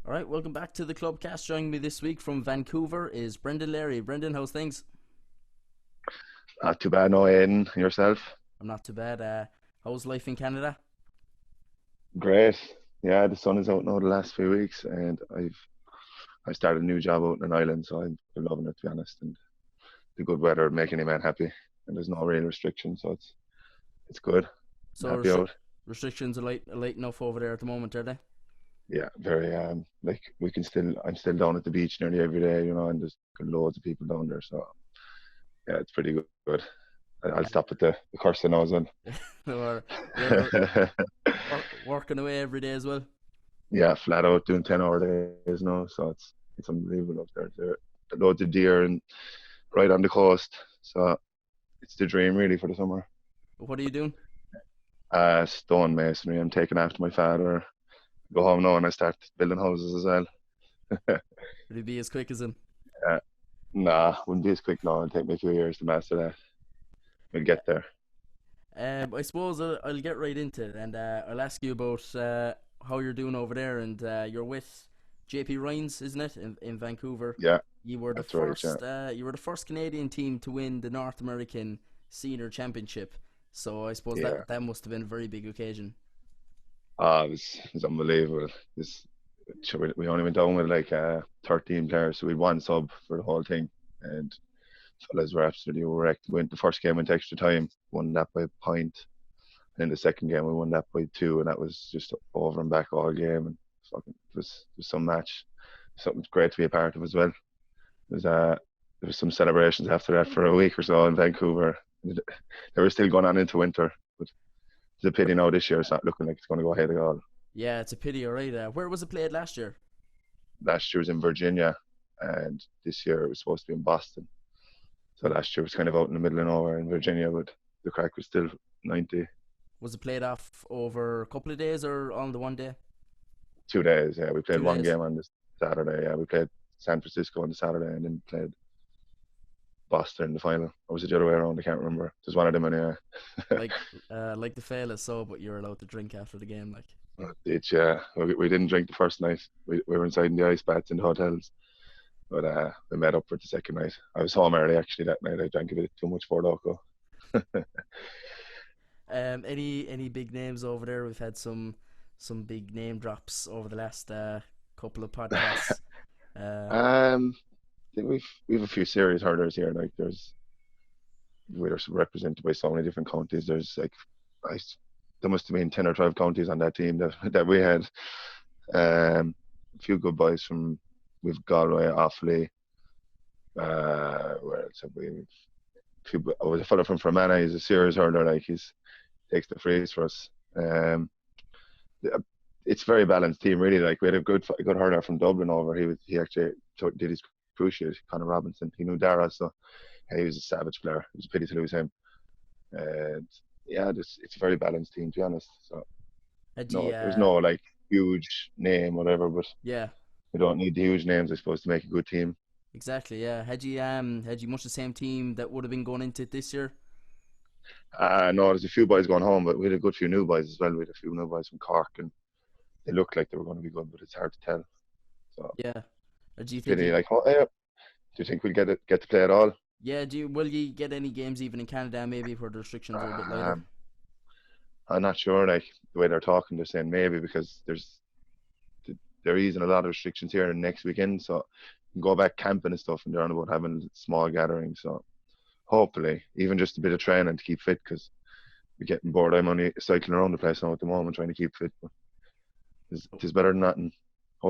All right, welcome back to the Clubcast. Joining me this week from Vancouver is Brendan Larry. Brendan, how's things? Not too bad, no, Aidan. Yourself? I'm not too bad. How's life in Canada? Great. Yeah, the sun is out now the last few weeks, and I started a new job out in an island, so I'm loving it to be honest. And the good weather make any man happy, and there's no real restrictions, so it's good. I'm So happy out. restrictions are light enough over there at the moment, are they? Yeah, very like I'm still down at the beach nearly every day, and there's loads of people down there, so yeah, it's pretty good. I'll Yeah. stop at the cursing now as well. Or you're working away every day as well. Yeah, flat out doing 10-hour days now, so it's unbelievable up there. There are loads of deer and right on the coast, so it's the dream really for the summer. What are you doing? Stone masonry. I'm taking after my father. Go home now and I start building houses as well. Will you be as quick as him? uh, nah, wouldn't be as quick now. It'll take me a few years to master that. We'll get there. I suppose I'll get right into it, and I'll ask you about how you're doing over there. And you're with JP Rhines, isn't it, in Vancouver? Yeah, You were the that's right. Yeah, first. You were the first Canadian team to win the North American Senior Championship. So I suppose yeah. that must have been a very big occasion. It was unbelievable. This sure, we only went down with like 13 players, so we had one sub for the whole thing, and fellas were absolutely wrecked. Went the first game went extra time, won that by a point. And in the second game, we won that by two, and that was just over and back all game. And it was some match, something great to be a part of as well. There's there was some celebrations after that for a week or so in Vancouver. They were still going on into winter, but it's a pity now this year it's not looking like it's going to go ahead at all. Yeah, it's a pity, alright. Where was it played last year? Last year was in Virginia, and this year it was supposed to be in Boston. So last year was kind of out in the middle of nowhere in Virginia, but the crack was still 90. Was it played off over a couple of days or on the one day? 2 days. Yeah, we played Two one days. game on this Saturday. Yeah, we played San Francisco on the Saturday and then played Boston in the final. Or was it the other way around? I can't remember. There's one of them anyway. Like like the fail is so, but you're allowed to drink after the game. Like, We didn't drink the first night. We were inside in the ice baths in the hotels, but we met up for the second night. I was home early actually that night. I drank a bit too much for loco. any big names over there? We've had some big name drops over the last couple of podcasts. Uh, I think we've a few serious hurdlers here. Like we're represented by so many different counties. There's like I, there must have been 10 or 12 counties on that team that we had. A few good boys from we've Galway, Offaly. Where else have we? Oh, a fellow from Fermanagh. He's a serious hurler. Like he's takes the freeze for us. Yeah, it's a very balanced team, really. Like we had a good hurler from Dublin over. He actually did his cruciate. Connor Robinson. He knew Dara, so yeah, he was a savage player. It was a pity to lose him. And yeah, it's a very balanced team to be honest. So had no, you, there's no like huge name, whatever, but yeah, we don't need the huge names, I suppose, to make a good team. exactly. Yeah, had you much the same team that would have been going into it this year? No, there's a few boys going home, but we had a good few new boys as well. We had a few new boys from Cork, and they looked like they were going to be good, but it's hard to tell. So Yeah. Or do you it's think pity. you? Like, oh, yeah, do you think we'll get to play it all? Yeah, do you? Will you get any games even in Canada? Maybe where the restrictions are a bit lighter. Um, I'm not sure. Like the way they're talking, they're saying maybe because they're easing a lot of restrictions here next weekend, so you can go back camping and stuff, and they're on about having small gatherings. So hopefully, even just a bit of training to keep fit, because we're getting bored. I'm only cycling around the place now at the moment trying to keep fit. But it's better than nothing.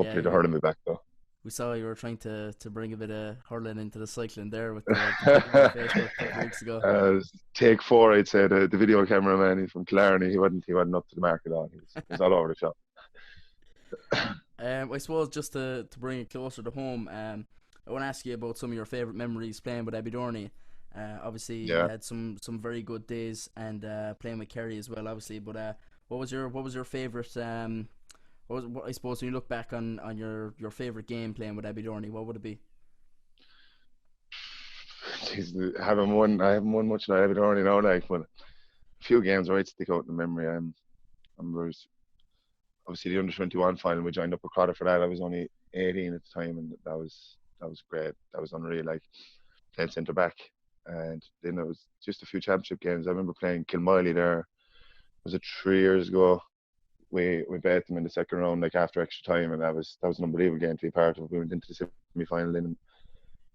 Yeah, Hopefully, they're hurling me back though. we saw you were trying to bring a bit of hurling into the cycling there with the video on Facebook a couple of weeks ago. Take four, I'd say. The video cameraman, he's from Killarney. He wasn't up to the mark at all. He was all over the shop. I suppose just to bring it closer to home, I want to ask you about some of your favourite memories playing with Abidorny. Obviously, you Yeah. had some very good days and playing with Kerry as well, obviously. But what was your favourite? I suppose when you look back on your favourite game playing with Abidorny, what would it be? Jeez, I haven't won much in Ireland already now, like, but a few games right stick out in the memory. I'm very, obviously the under 21 final. We joined up with Crowder for that. I was only 18 at the time, and that was great. That was unreal. Like playing centre back, and then it was just a few championship games. I remember playing Kilmiley there. Was it 3 years ago? We beat them in the second round, like after extra time, and that was an unbelievable game to be part of. We went into the semi final then and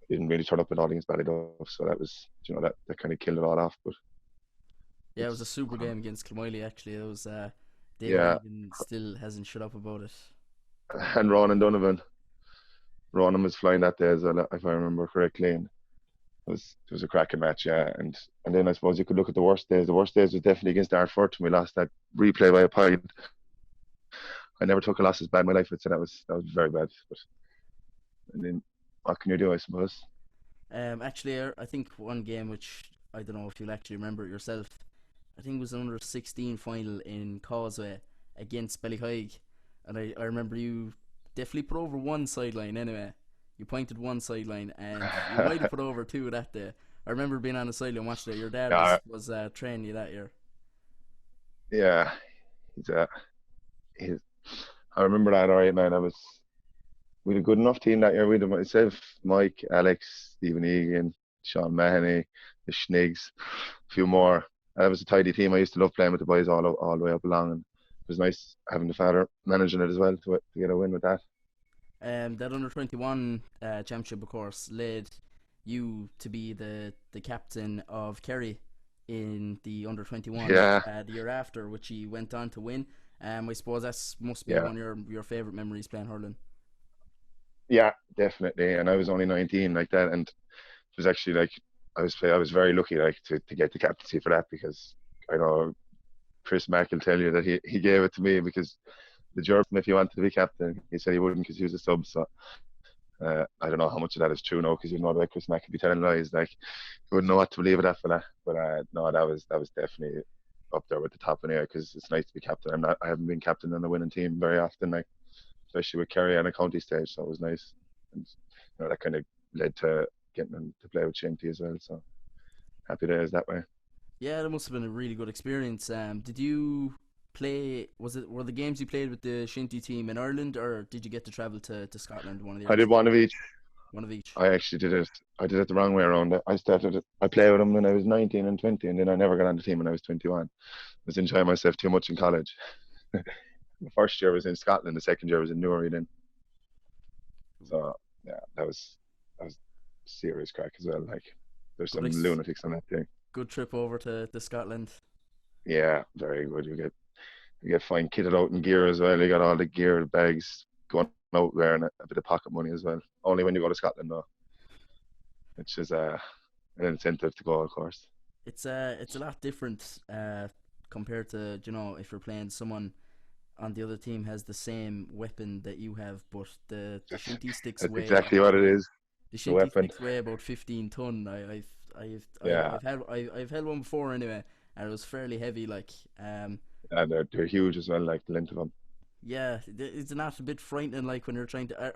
didn't really turn up at all against Ballyduff, so that was that kind of killed it all off. But Yeah, it was it's a super game against Kilmiley. Actually, it was. David yeah, Aidan still hasn't shut up about it. and Ronan Donovan, Ronan was flying that day as well, if I remember correctly. And it was a cracking match, yeah. And then I suppose you could look at the worst days. The worst days was definitely against Dartford, and we lost that replay by a point. I never took a loss as bad in my life, but so that was very bad. But and then what can you do, I suppose? Actually, I think one game which I don't know if you'll actually remember it yourself. I think it was an under 16 final in Causeway against Ballyhaig, and I remember you definitely put over one sideline anyway. You pointed one sideline, and you might have put over two that day. I remember being on the sideline watching it. Your dad Yeah, was training you that year. yeah. He's he's. I remember that all right, man. We had a good enough team that year. We had myself, Mike, Alex, Stephen Egan, Sean Mahoney, the Schnigs, a few more. And it was a tidy team. I used to love playing with the boys all the way up along, and it was nice having the father managing it as well to get a win with that. That under 21 championship, of course, led you to be the captain of Kerry in the under 21 Yeah, the year after, which he went on to win. I suppose that must be yeah, one of your favourite memories playing hurling. yeah, definitely. And I was only 19 like that, and it was actually like I was very lucky like to get the captaincy for that because I know Chris Mack will tell you that he gave it to me because the German, if he wanted to be captain, he said he wouldn't because he was a sub. So I don't know how much of that is true now because you know that Chris Mack could be telling lies. Like you wouldn't know what to believe of that fella. But no, that was definitely up there with the top anyway because it's nice to be captain. I haven't been captain on a winning team very often, like especially with Kerry on a county stage. So it was nice, and that kind of led to getting him to play with Shinty as well. So happy days that way. Yeah, that must have been a really good experience. Did you play? Were the games you played with the Shinty team in Ireland, or did you get to travel to Scotland one of the I years? did one of each. One of each. I actually did it. I did it the wrong way around. I played with them when I was 19 and 20, and then I never got on the team when I was 21. I was enjoying myself too much in college. The first year was in Scotland. The second year was in Newry. Then, so yeah, that was serious crack as well. Like, there's Good some ex- lunatics on that thing. good trip over to Scotland. Yeah, very good. You get fine kitted out in gear as well. You got all the gear, bags going out there, and a bit of pocket money as well. Only when you go to Scotland though, which is an incentive to go, of course. It's a lot different compared to if you're playing someone on the other team has the same weapon that you have, but the That's, shinty sticks that's weigh exactly what it is. the The shinty weapon. sticks weigh about 15 ton. Yeah, I've had one before anyway, and it was fairly heavy. and they're huge as well, like the length of them. Yeah, it's not a bit frightening like when you're trying to.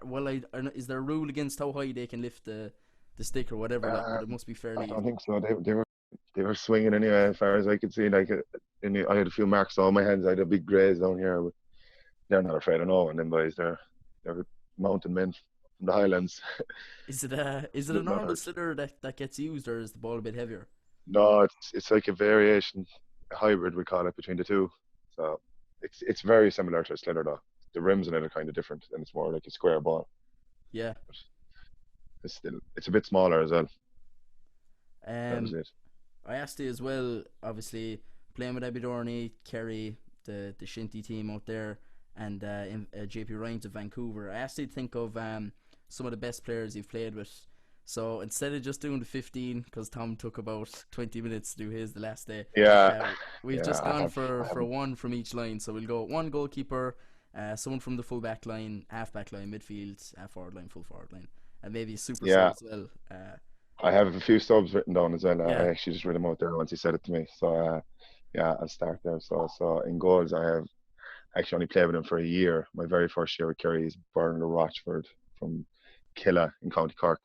Is there a rule against how high they can lift the stick or whatever? Like, but Uh, it must be I fairly. don't think so. They were swinging anyway, as far as I could see. Like, I had a few marks on my hands. I had a big graze down here. But they're not afraid of no one. Them boys, they're mountain men from the Highlands. Is it a Would not normal hurt. sliotar that gets used, or is the ball a bit heavier? No, it's like a variation, a hybrid we call it between the two. So it's very similar to a sliotar though. The rims in it are kind of different, and it's more like a square ball. Yeah. But it's a bit smaller as well. That was Um, it. I asked you as well. Obviously, playing with Abidorney, Kerry, the Shinty team out there, and JP Ryan of Vancouver. I asked you to think of some of the best players you've played with. So instead of just doing the 15, because Tom took about 20 minutes to do his the last day, Yeah, uh, we've yeah. just I gone have. for I have. one from each line. So we'll go one goalkeeper, someone from the full back line, half back line, midfield, half forward line, full forward line, and maybe a super sub Yeah, as well. I have a few subs written down as well. I Yeah, actually just read them out there once he said it to me. So yeah, I'll start there. So in goals, I have actually only played with him for a year. My very first year with Kerry is Bernard Rochford from Killa in County Cork.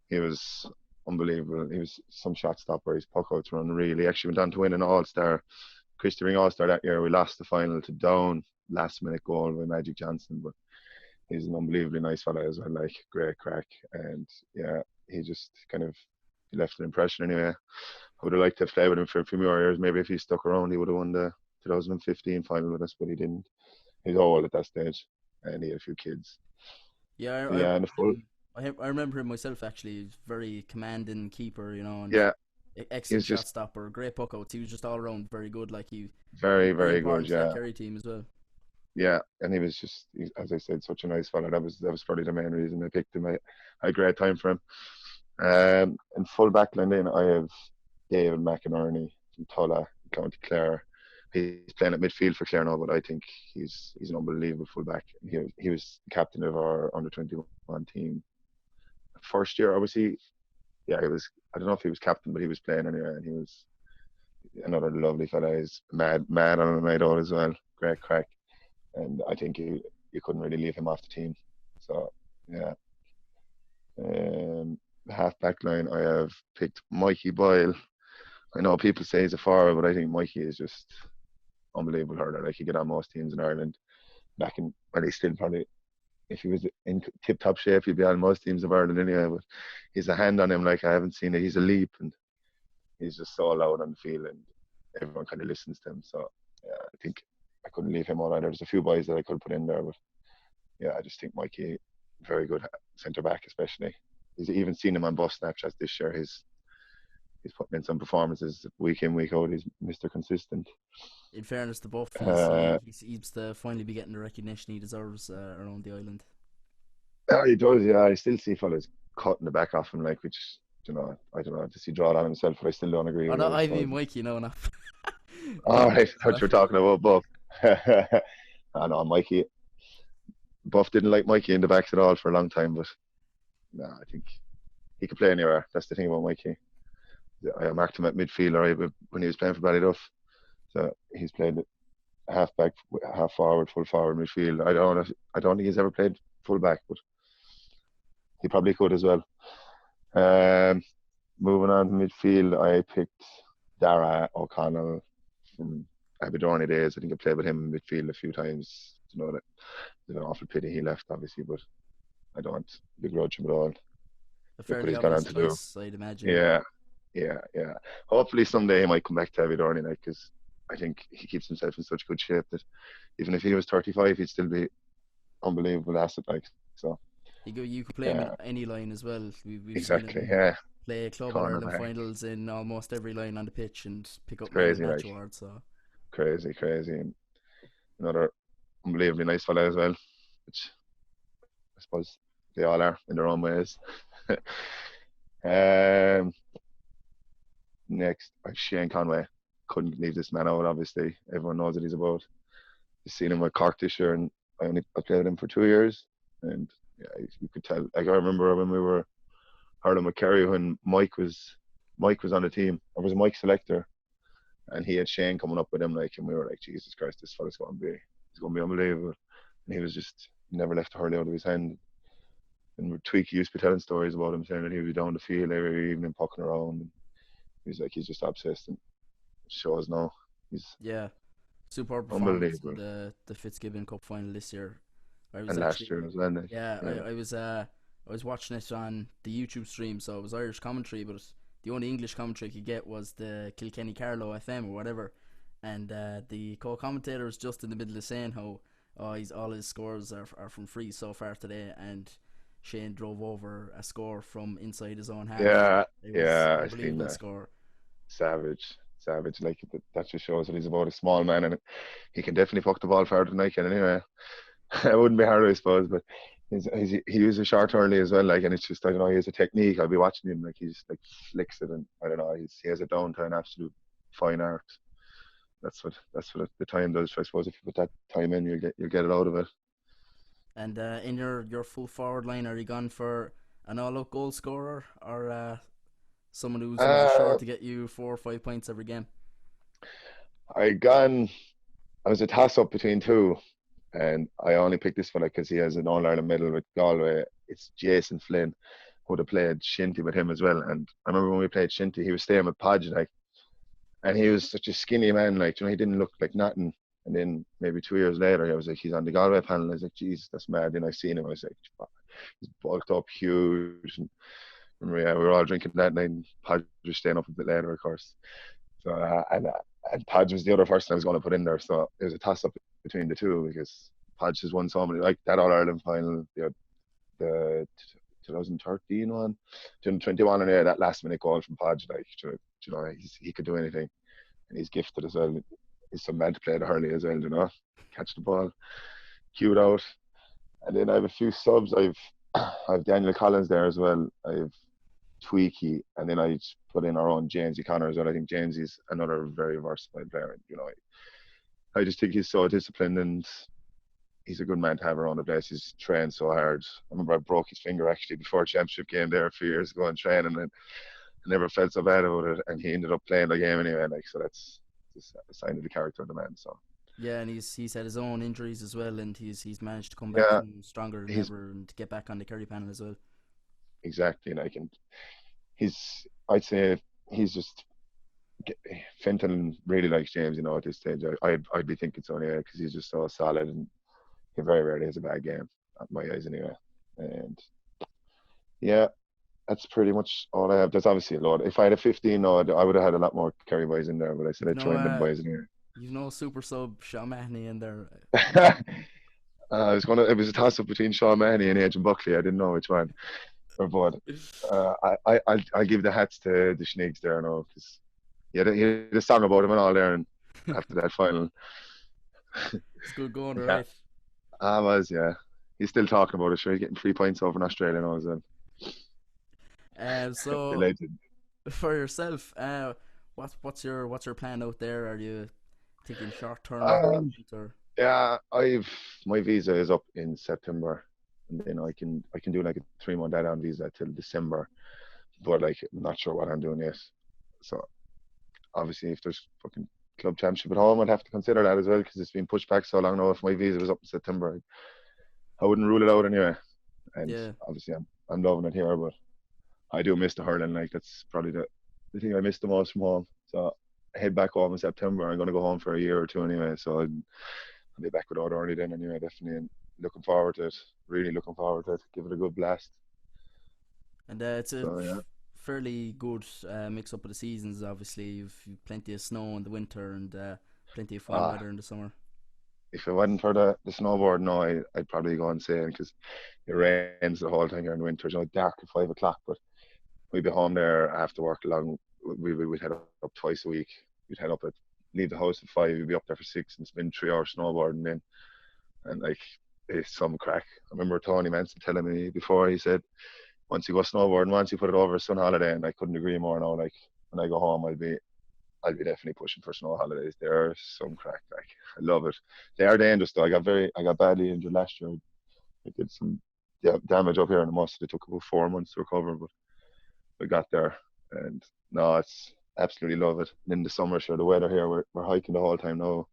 He was unbelievable. He was some shot stopper. His puck outs were unreal. He actually went on to win an All Star, Christy Ring All Star that year. We lost the final to Down. last minute goal by Magic Johnson, but he's an unbelievably nice fella as well, like great crack. And yeah, he just kind of left an impression anyway. I would have liked to have played with him for a few more years. Maybe if he stuck around, he would have won the 2015 final with us, but he didn't. He was old at that stage, and he had a few kids. Yeah, But I yeah, and the full, I remember him myself actually. He was very commanding keeper, you know, and yeah, he excellent was shot just stopper, great puckouts. He was just all around very good. Like he was very, very very good. important to that Yeah, Kerry team as well. yeah, and he was just, as I said, such a nice fella. That was probably the main reason I picked him. I had a great time for him. And full back line then I have David McInerney from Tulla, County Clare. He's playing at midfield for Clare now, but I think he's an unbelievable full back. He was the captain of our under 21 team. First year, obviously, yeah, he was. I don't know if he was captain, but he was playing anyway, and he was another lovely fella. He's mad on a night out as well. Great crack, and I think you couldn't really leave him off the team. So yeah. Half back line, I have picked Mikey Boyle. I know people say he's a forward, but I think Mikey is just unbelievable hurler. Like he get on most teams in Ireland. Back in, well, he's still probably, if he was in tip-top shape, he'd be on most teams of Ireland anyway. But he's a hand on him like I haven't seen it. He's a leap, and he's just so loud on the field, and everyone kind of listens to him. So yeah, I think I couldn't leave him out either. There's a few boys that I could put in there, but yeah, I just think Mikey, very good centre back, especially. He's even seen him on buff Snapchats this year. He's putting in some performances week in, week out. He's Mr. Consistent. In fairness to Buff, Uh, he seems to finally be getting the recognition he deserves around the island. he does, yeah. I still see fellas cutting the back off him, like, which, I don't know, does he draw it on himself, but I still don't agree Oh with no, it, I I mean suppose. Mikey, no, not All right, I thought you were Buff. talking about Buff. I know, Mikey. Buff didn't like Mikey in the backs at all for a long time, but no, I think he could play anywhere. That's the thing about Mikey. I marked him at midfielder when he was playing for Ballyduff. So he's played half back, half forward, full forward, midfield. I don't think he's ever played full back, but he probably could as well. Um, Moving on to midfield, I picked Dara O'Connell from Aberdeen days. I think I played with him in midfield a few times. That it's an awful pity he left, obviously, but I don't begrudge him at all. A Look what fairly he's gone on obvious to do. choice, I'd imagine. Yeah, yeah, yeah. Hopefully someday he might come back to Aberdeen, like, because I think he keeps himself in such good shape that even if he was 35, he'd still be unbelievable asset, like. So You could play him in yeah, any line as well. We've seen exactly. him Yeah, play Club All Ireland cornerback. finals in almost every line on the pitch and pick It's up man of crazy, the match like award. So crazy, crazy. And another unbelievably nice fella as well, which I suppose they all are in their own ways. um, Next, Shane Conway. Couldn't leave this man out. Obviously, everyone knows what he's about. You've seen him with Cork this year, and I played with him for 2 years, and yeah, you could tell. Like I remember when we were hurling with Kerry when Mike was on the team. I was Mike selector, and he had Shane coming up with him, like, and we were like, Jesus Christ, this fella's going to be unbelievable. And he was just never left the hurley out of his hand. And Tweaky used to be telling stories about him, saying that he would be down the field every evening, pucking around. And he's like, he's just obsessed, and it shows now. He's yeah, superb performance in unbelievable. the Fitzgibbon Cup final this year. I was And last year actually as well, like, yeah, yeah, I was watching it on the YouTube stream, so it was Irish commentary, but the only English commentary I could get was the Kilkenny Carlow FM or whatever, and the co-commentator was just in the middle of saying how he's all his scores are from free so far today, and Shane drove over a score from inside his own half. yeah, It was yeah. I seen unbelievable that. score. Savage, savage. Like that just shows that he's about a small man, and he can definitely fuck the ball farther than I can. Anyway, it wouldn't be hard, I suppose, but he uses a short hurley as well. Like, and it's just, I don't know. He has a technique. I'll be watching him, like, he just like flicks it, and I don't know. He has it down to an absolute fine art. That's what the time does. I suppose if you put that time in, you'll get it out of it. And in your full forward line, are you gone for an all-out goal scorer or someone who's assured Uh, to get you 4 or 5 points every game? I gone. I was a toss up between two, and I only picked this fella because he has an All Ireland medal with Galway. It's Jason Flynn, who would have played Shinty with him as well. And I remember when we played Shinty, he was staying with Podge, like, and he was such a skinny man, like, he didn't look like nothing. And then maybe 2 years later, I was like, he's on the Galway panel. I was like, Jesus, that's mad. Then I seen him. I was like, "Fuck, he's bulked up huge. And remember, yeah, we were all drinking that night, and Podge was staying up a bit later, of course. So and Podge was the other person I was going to put in there. So it was a toss up between the two because Podge has won so many, like that All Ireland final, the 2013 one, 2021, and yeah, that last minute goal from Podge, like he could do anything, and he's gifted as well. He's some man to play the hurley as well, catch the ball, cued out, and then I have a few subs. I've Daniel Collins there as well. I've Tweaky, and then I put in our own Jamesy Connor as well. I think Jamesy's another very versatile player. I just think he's so disciplined and he's a good man to have around the place. He's trained so hard. I remember I broke his finger actually before a championship game there a few years ago and training, and I never felt so bad about it. And he ended up playing the game anyway. Like so, that's just a sign of the character of the man. So Yeah, and he's had his own injuries as well, and he's managed to come back yeah, from stronger than he's ever and to get back on the Kerry panel as well. exactly like, and he's I'd say he's just Fenton really likes James. At this stage, I'd be thinking so anyway because he's just so solid and he very rarely has a bad game, at my eyes anyway. And yeah, that's pretty much all I have. There's obviously a lot. If I had a 15, no, I would have had a lot more Kerry boys in there, but I said You've I'd no throw in them boys in here. super sub Sean Mahoney in there. It was a toss up between Sean Mahoney and Agent Buckley. I didn't know which one or what. I'll give the hats to the Schnigs there now because he had a song about him and all there. And after that final, It's good going, yeah, alright. I was, yeah. He's still talking about it. Sure, he's getting 3 points over in Australia now as well. The So legend. for yourself, what's your plan out there? Are you thinking short term or Um, permanent or? yeah, I've my visa is up in September, and then I can do like a 3 month add-on visa till December. But like, I'm not sure what I'm doing yet. So obviously, if there's fucking club championship at home, I'd have to consider that as well because it's been pushed back so long now. If my visa was up in September, I wouldn't rule it out anyway. And Yeah, obviously, I'm loving it here, but I do miss the hurling. Like that's probably the thing I miss the most from home. So I head back home in September. I'm going to go home for a year or two anyway. So I'll be back without early then anyway, definitely. And looking forward to it. Really looking forward to it. Give it a good blast. and it's a So yeah. fairly good mix up of the seasons. Obviously, you've plenty of snow in the winter and plenty of fine Ah, weather in the summer. if it wasn't for the snowboard, no, I'd probably go insane because it rains the whole time here in winter. Dark at 5 o'clock, but we'd be home there after work along. We'd head up twice a week. We'd head up at leave the house at 5. We'd be up there for 6 and spend 3 hours snowboarding then. And like it's some crack. I remember Tony Manson telling me before. He said once you go snowboarding, once you put it over a sun holiday, and I couldn't agree more. Now, like when I go home, I'll be definitely pushing for snow holidays. They're some crack. Like I love it. They are dangerous though. I got badly injured last year. I did some damage up here in the muscle. It took about 4 months to recover, but we got there. And no, it's absolutely love it. And in the summer, sure, the weather here, we're hiking the whole time now.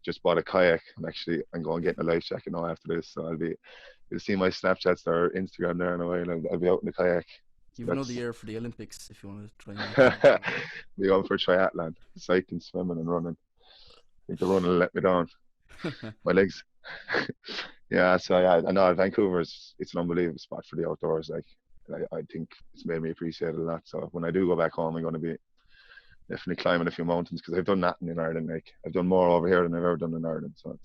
Just bought a kayak and actually I'm going to get in a life jacket now after this. So you'll see my Snapchats or Instagram there in a while. I'll be out in the kayak. So You've another that's year for the Olympics if you want to try and make it there. be going for triathlon, cycling, swimming, and running. I think the running will let me down. My legs. Yeah, so yeah, I know Vancouver is it's an unbelievable spot for the outdoors. Like, I think it's made me appreciate it a lot. So when I do go back home, I'm going to be definitely climbing a few mountains because I've done nothing in Ireland. Like I've done more over here than I've ever done in Ireland. So it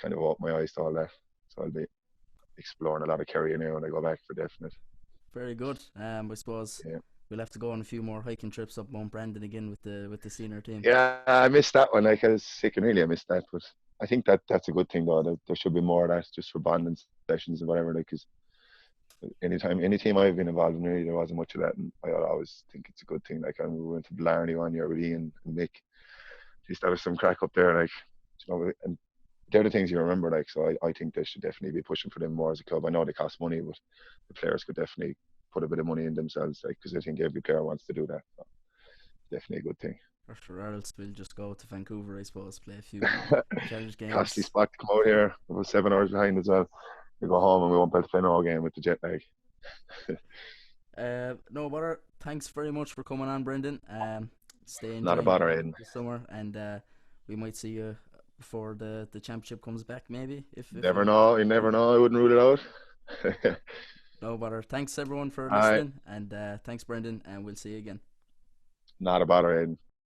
kind of opened my eyes to all that. So I'll be exploring a lot of Kerry now when I go back for definite. Very good. I suppose Yeah. we'll have to go on a few more hiking trips up Mount Brandon again with the senior team. Yeah, I missed that one. Like I was sick and really I missed that, but I think that's a good thing though. There should be more of that just for bonding sessions and whatever. Like, cause any team I've been involved in, really, there wasn't much of that, and I always think it's a good thing. Like, we went to Blarney one year with Ian and Mick. Just there was some crack up there, like and they're the things you remember. Like, so I think they should definitely be pushing for them more as a club. I know they cost money, but the players could definitely put a bit of money in themselves, like because I think every player wants to do that. So definitely a good thing. For sure, or else we'll just go to Vancouver, I suppose, play a few challenge Costly games. spot to come out here. We're 7 hours behind as well. We go home and we won't be able to play no game with the jet lag. No bother. Thanks very much for coming on, Brendan. Stay Not a enjoying bother, the, Aidan. the summer, and we might see you before the championship comes back. Maybe if Never it know. You never comes. know. I wouldn't rule it out. No bother. Thanks everyone for All right. listening, and thanks Brendan, and we'll see you again. Not a bother, Aidan.